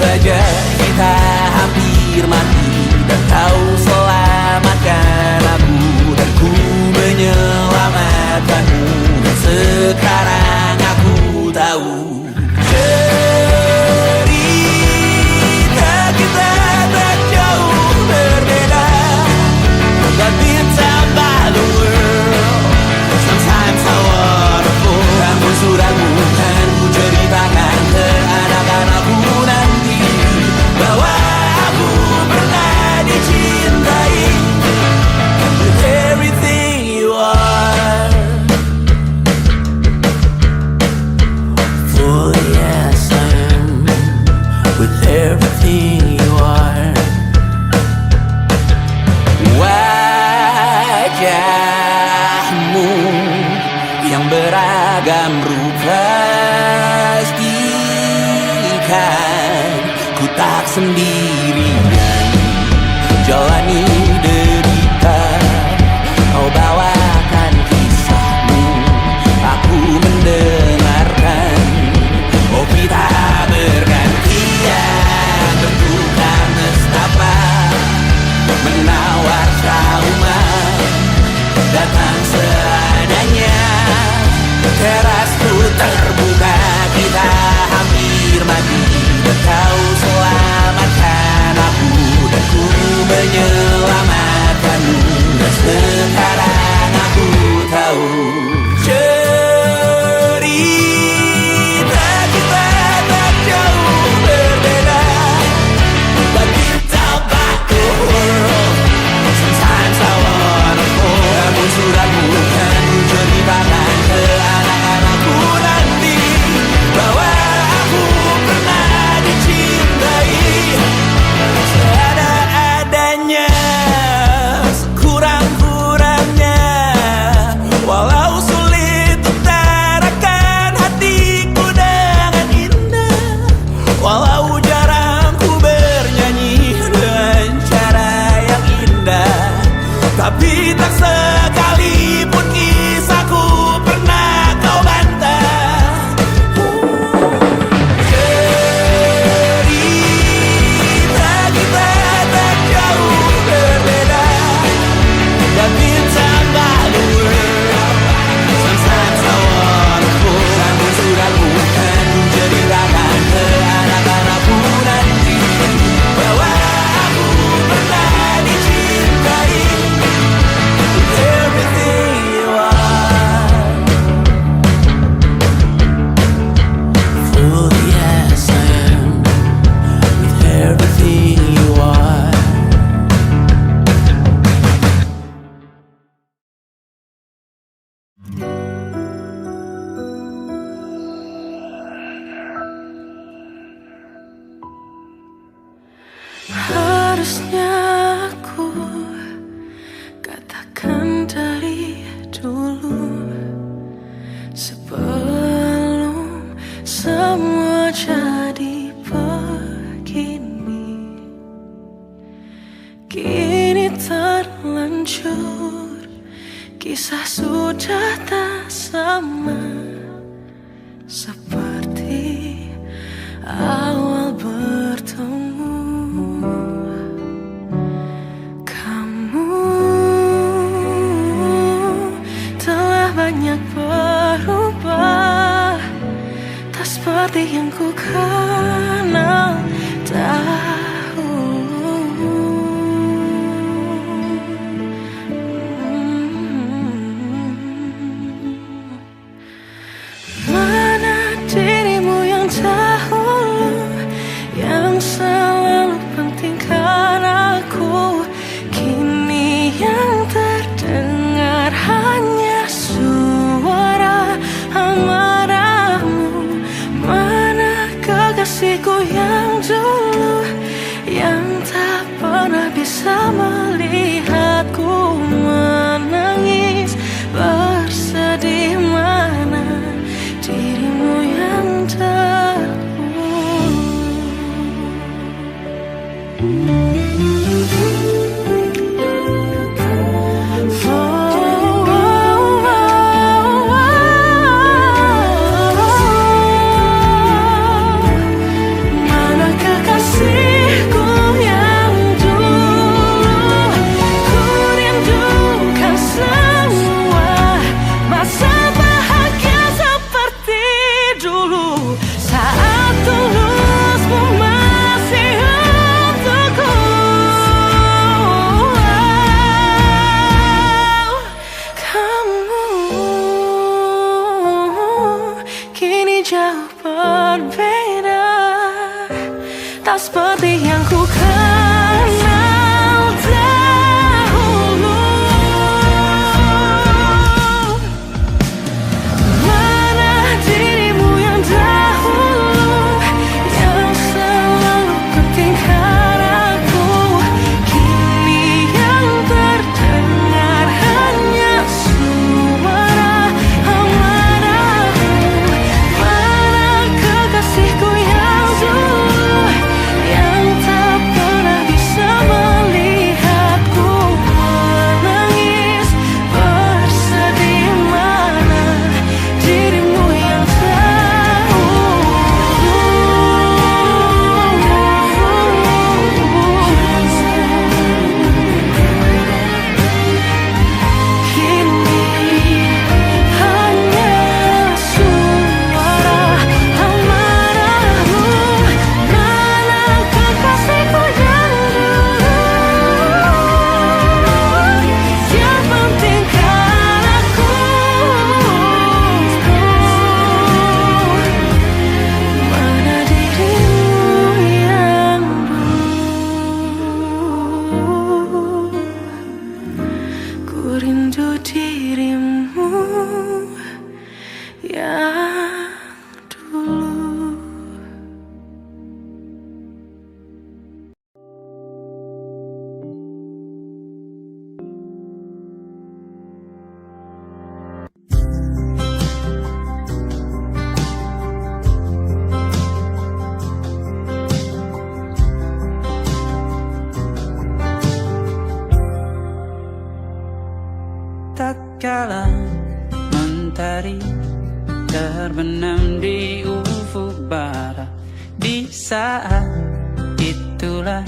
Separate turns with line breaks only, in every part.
saja kita hampir mati, dan kau selamatkan aku, dan ku menyelamatkanmu. Dan sekarang aku tahu cerita kita tak jauh berbeda. But bintang by the world, sometimes I wanna fall. Namun sudah bukan ku ceritakan ke anak-anakku nanti bahwa aku pernah dicintai with everything you are. For yes I am with everything you are. Wajahmu yang beragam rupa pastikan ku tak sendirian jalani derita. Kau bawakan kisahmu, aku mendengarkan. Oh kita bergantian bertukar nestapa, menawar trauma datang seadanya. Terasku terbuka, kita hampir mati, dan kau selamatkan aku, dan ku menyelamatkanmu. Dan sekarang aku tahu cerita kita tak jauh berbeda. But bintang by the world, sometimes I wanna fall. Namun sudah bukan ku ceritakan ke anak-anakku nanti bahwa aku pernah dicintai seada-adanya, sekurang-kurangnya. Walau sulit utarakan hatiku dengan indah, walau jarang ku bernyanyi dengan cara yang indah, tapi tak sekalipun kisahku pernah kau bantah. Cerita kita tak jauh berbeda, dan bintang by the world, sometimes I wanna fall. Namun sudah bukan ku ceritakan ke anak-anakku nanti bahwa aku pernah dicintai with everything you are. For yes I am with everything you are.
Harusnya aku katakan dari dulu, sebelum semua jadi begini. Kini terlanjur, kisah sudah tak sama seperti awal bertemu. Kamu telah banyak berubah, tak seperti yang ku kenal dahulu. Mana dirimu yang dahulu, yang selalu pentingkan aku. Kini yang terdengar hanya suara amarahmu. Mana kekasihku yang dulu, dulu saat tulusmu masih untukku. Kamu kini jauh berbeda, tak seperti yang ku kenal dahulu. Mana dirimu yang dahulu, yang selalu pentingkan aku. Kini yang terdengar hanya suara amarahmu. Mana kekasihku yang dulu, yang tak pernah bisa melihatku menangis bersedih. Mana dirimu yang kini hanya suara amarahmu. Mana kekasihku yang dulu, yang pentingkan aku. Mana dirimu yang dulu, ku rindu dirimu yang dulu.
Tak kala mentari terbenam di ufuk barat, di saat itulah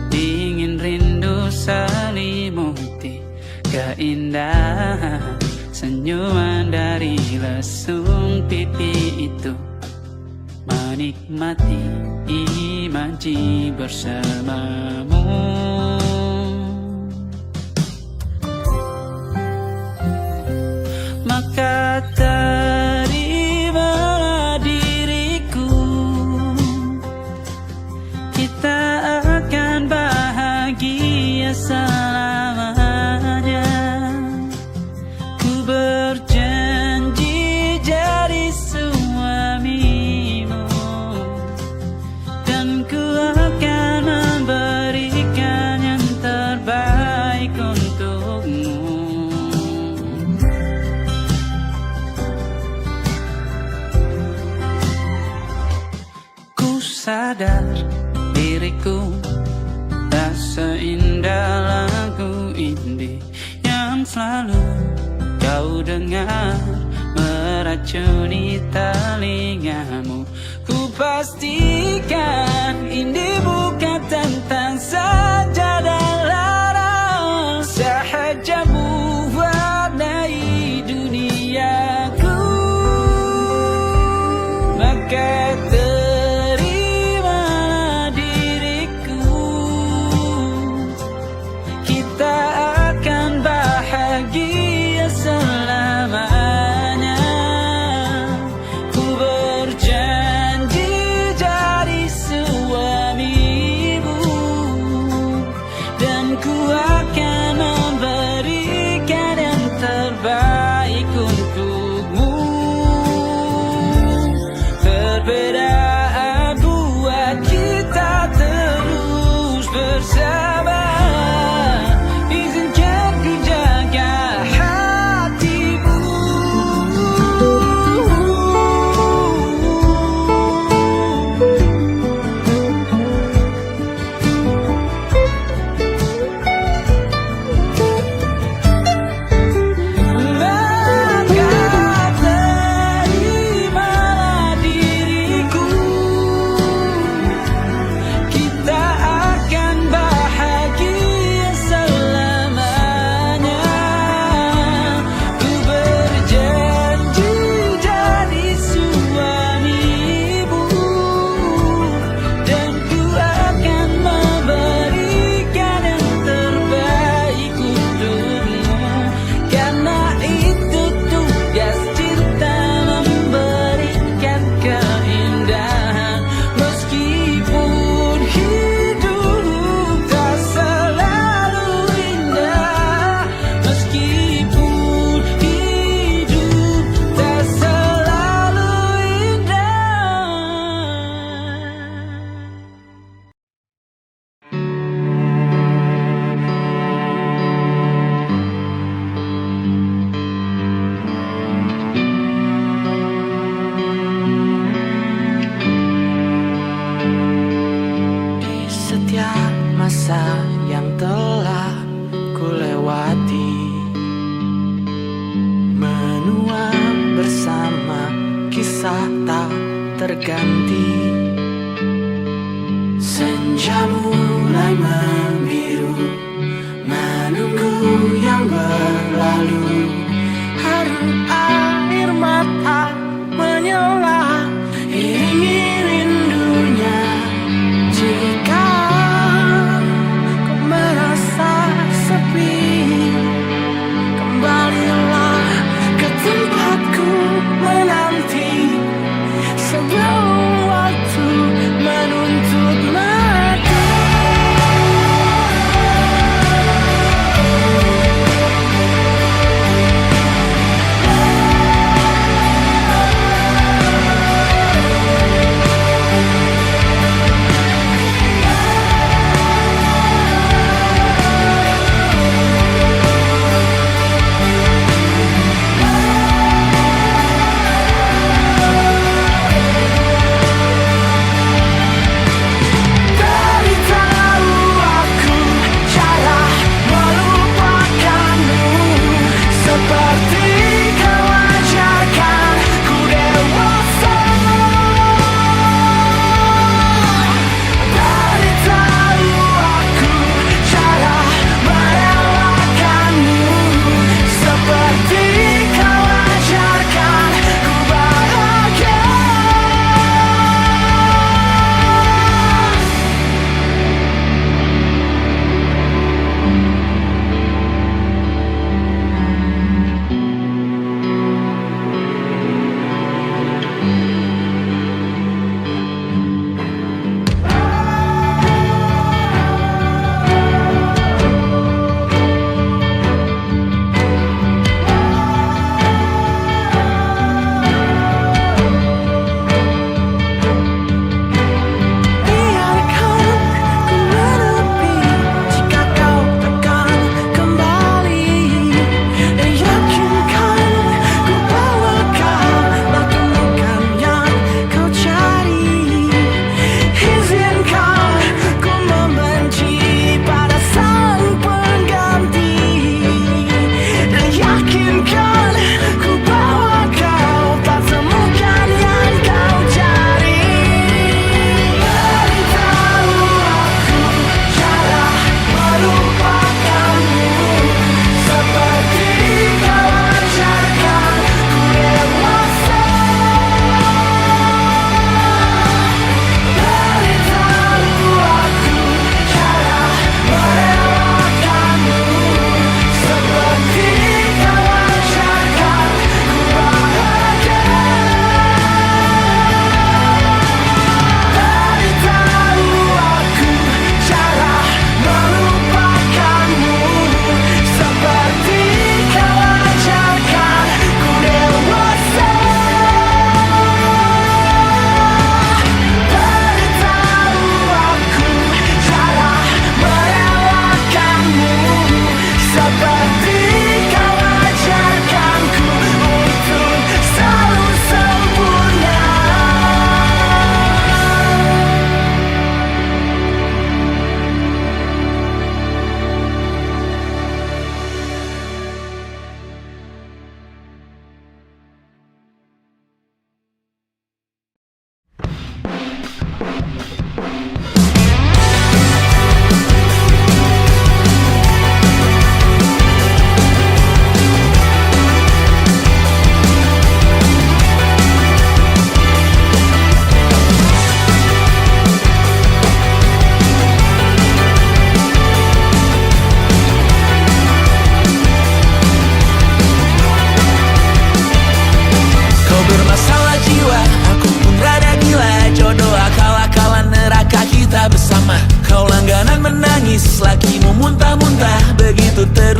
dingin rindu selimuti keindahan senyuman dari lesung pipi itu. Menikmati imaji bersamamu. Maka terimalah diriku, kita akan bahagia selamanya. Ku berjanji jadi suamimu, dan ku akan memberikan yang terbaik untukmu. Sadar diriku tak seindah lagu indie yang selalu kau dengar meracuni telingamu. Ku pastikan indie bukan tentang sajadah larang, sahaja mewarnai duniaku. Maka suamimu.
tak terganti. Senja mulai membiru, menunggu yang berlalu. Haru air mata menyala, iringi rindunya. Jika kau merasa sepi, kembalilah ke tempatku menanti. Sebelum waktu menuntut mati.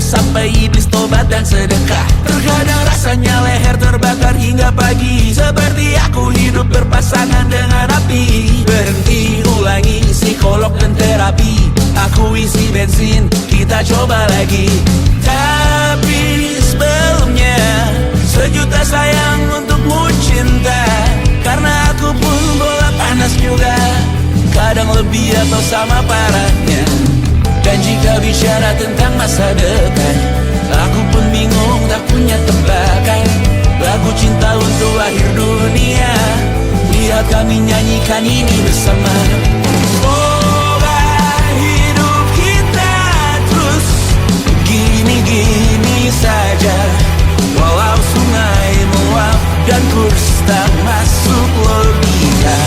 sampai iblis tobat dan sedekah. Terkadang rasanya leher terbakar hingga pagi, seperti aku hidup berpasangan dengan api. Berhenti, ulangi psikolog dan terapi. Aku isi bensin, kita coba lagi. Tapi sebelumnya, sejuta sayang untukmu cinta. Karena aku pun bola panas juga, kadang lebih atau sama parahnya. Dan jika bicara tentang masa depan, aku pun bingung tak punya tebakan. Lagu cinta untuk akhir dunia kami nyanyikan ini bersama. Semoga hidup kita terus gini-gini saja, walau sungai meluap dan kurs tak masuk logika.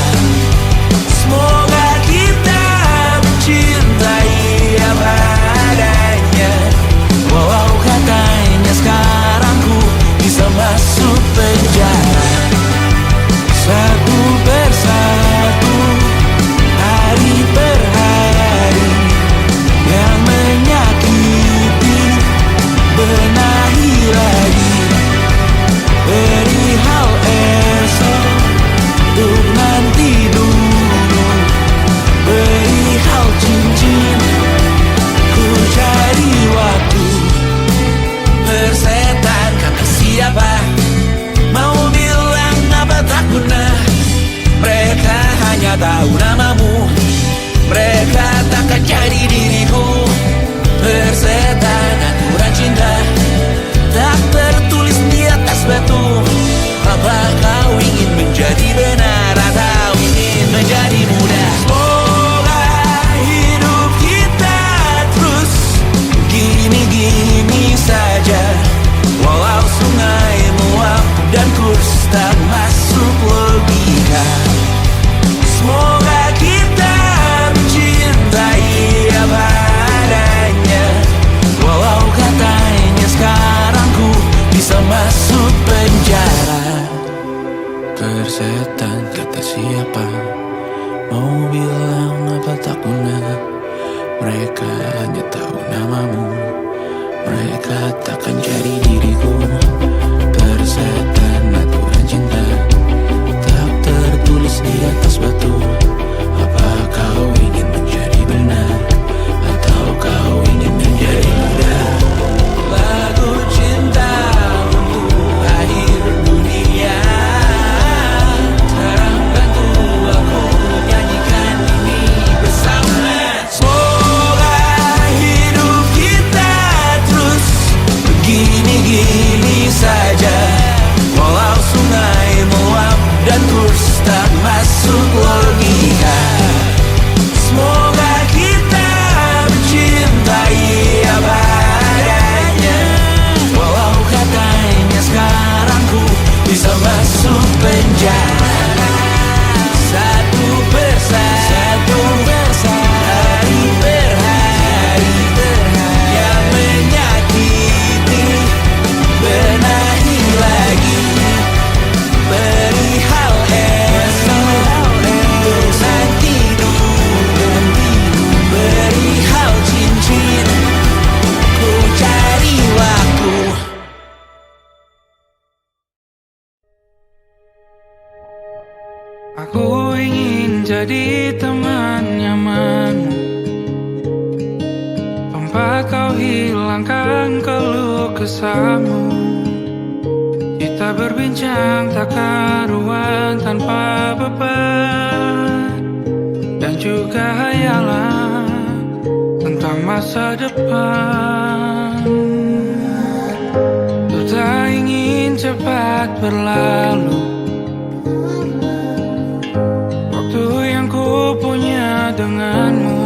Semoga kita mencintai apa adanya, walau katanya sekarang ku bisa masuk penjara. Satu persatu, hari per hari, yang menyakiti benahi lagi. Perihal esok, untuk nanti dulu. Perihal cincin, ku cari waktu. Persetan kata siapa, mau bilang apa tak guna. Mereka hanya tahu namamu, mereka takkan jadi diriku. Persetan aturan cinta tak tertulis di atas batu. Apa kau ingin menjadi benar atau ingin menjadi muda? Semoga hidup kita terus gini-gini saja, walau sungai meluap dan kurs tak masuk logika. Semoga kita mencintai apa adanya, walau katanya sekarang ku bisa masuk penjara. Persetan kata siapa, mau bilang apa tak guna. Mereka hanya tahu namamu, mereka takkan jadi diriku. Persetan aturan cinta tak tertulis di atas batu. Apa kau ingin menjadi benar atau kau ingin menjadi muda? Lagu cinta untuk akhir dunia, sekarang bantu aku nyanyikan ini bersama. Semoga hidup kita terus begini-gini saja, walau sungai meluap dan kurs tak masuk logika. Semoga kita mencintai apa adanya, walau katanya sekarang ku bisa masuk penjara. Satu persatu, hari per hari, yang menyakiti benahi lagi. Perihal esok, nanti dulu. Perihal cincin, ku cari waktu.
Aku ingin jadi teman nyamanmu, tempat kau hilangkan keluh kesahmu. Kita berbincang tak karuan tanpa beban, dan juga hayalan tentang masa depan. Ku tak ingin cepat berlalu, waktu yang ku punya denganmu.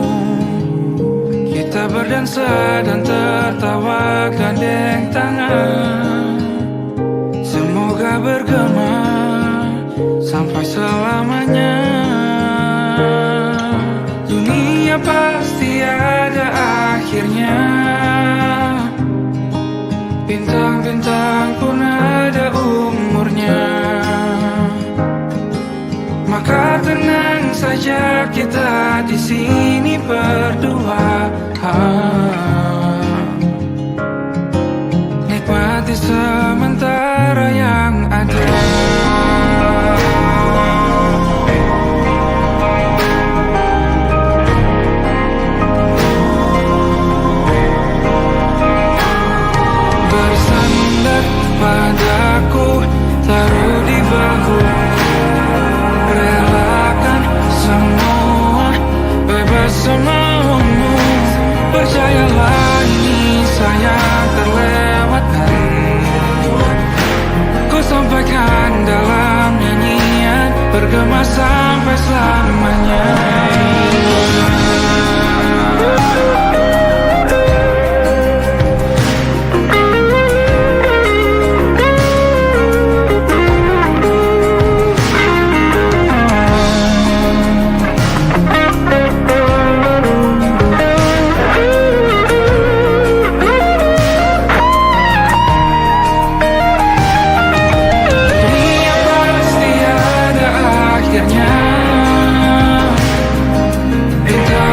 Kita berdansa dan tertawa gandeng tangan, semoga bergema sampai selamanya. Dunia pasti ada akhirnya, bintang-bintang pun ada umurnya. Maka tenang saja kita di sini berdua, nikmati sementara yang ada. Bersandar padaku, taruh di bahu, relakan semua, bebas semua. bergema sampai selamanya. Akhirnya kita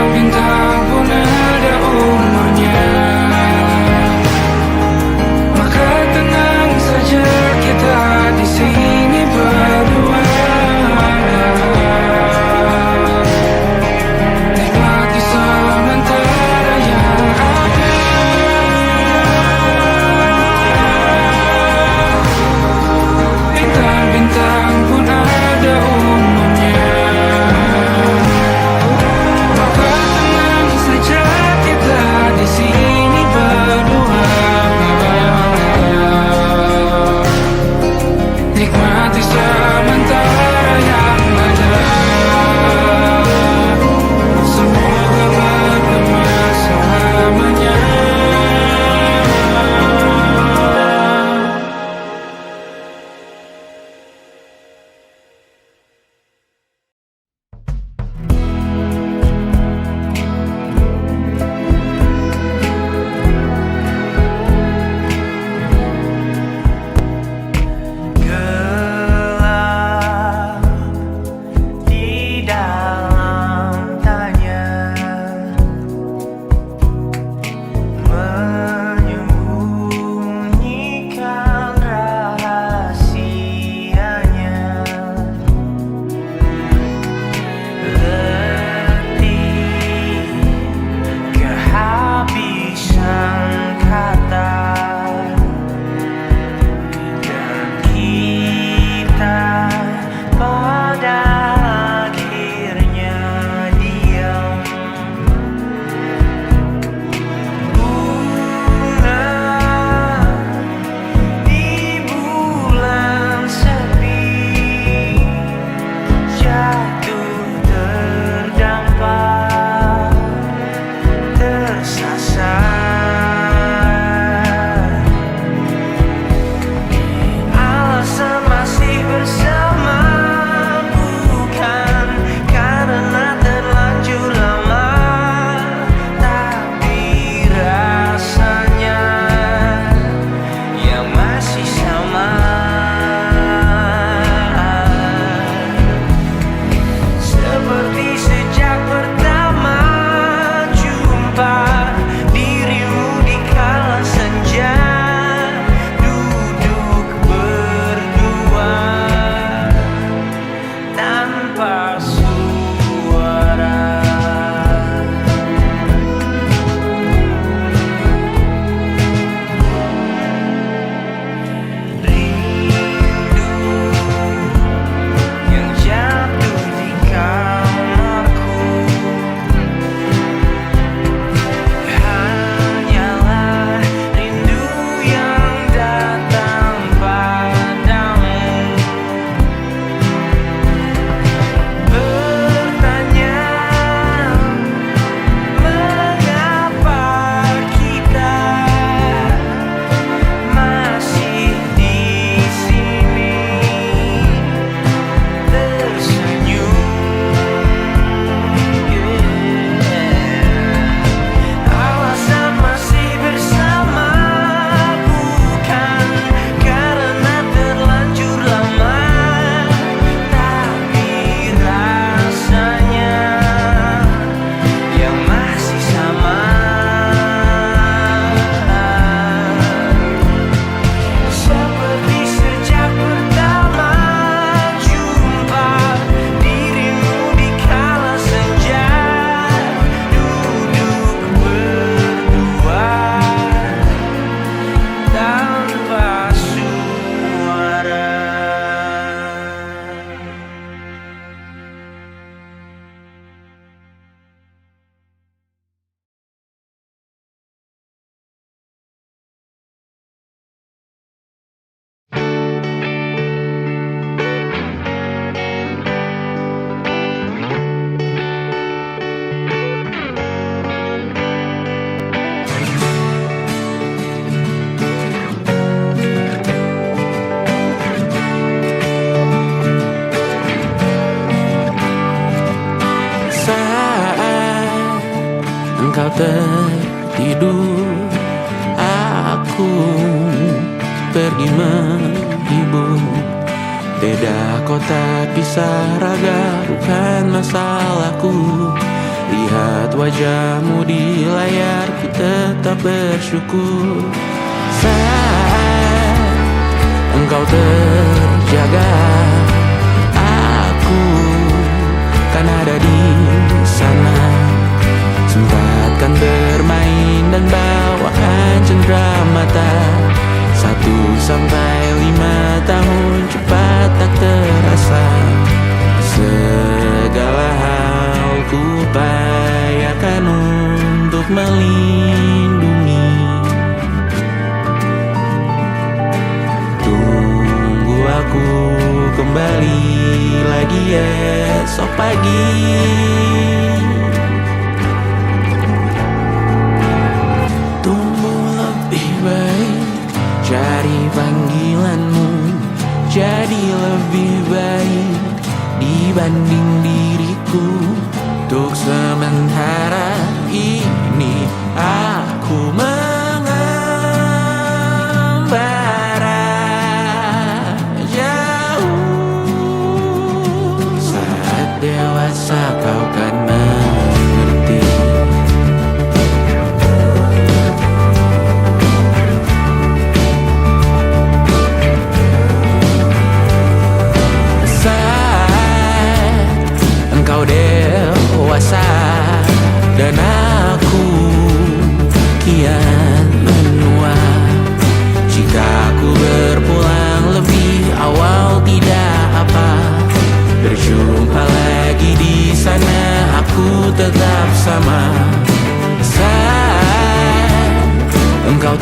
tertidur, aku pergi menghibur. Beda kota, pisah raga, bukan masalahku. Lihat wajahmu di layar, ku tetap bersyukur. Saat engkau terjaga, aku kan ada di sana. Sempatkan bermain dan bawaan cendera mata. 1-5 tahun cepat tak terasa. Segala hal ku upayakan untuk melindungi. Tunggu aku kembali lagi esok pagi. Tumbuh lebih baik, cari panggilanmu, jadi lebih baik dibanding diriku. Untuk sementara ini aku mengembara jauh. Saat dewasa kau kan mengerti. Engkau dewasa dan aku kian menua. Jika aku berpulang lebih awal tidak apa. Berjumpa lagi di sana, aku tetap sama. Saat engkau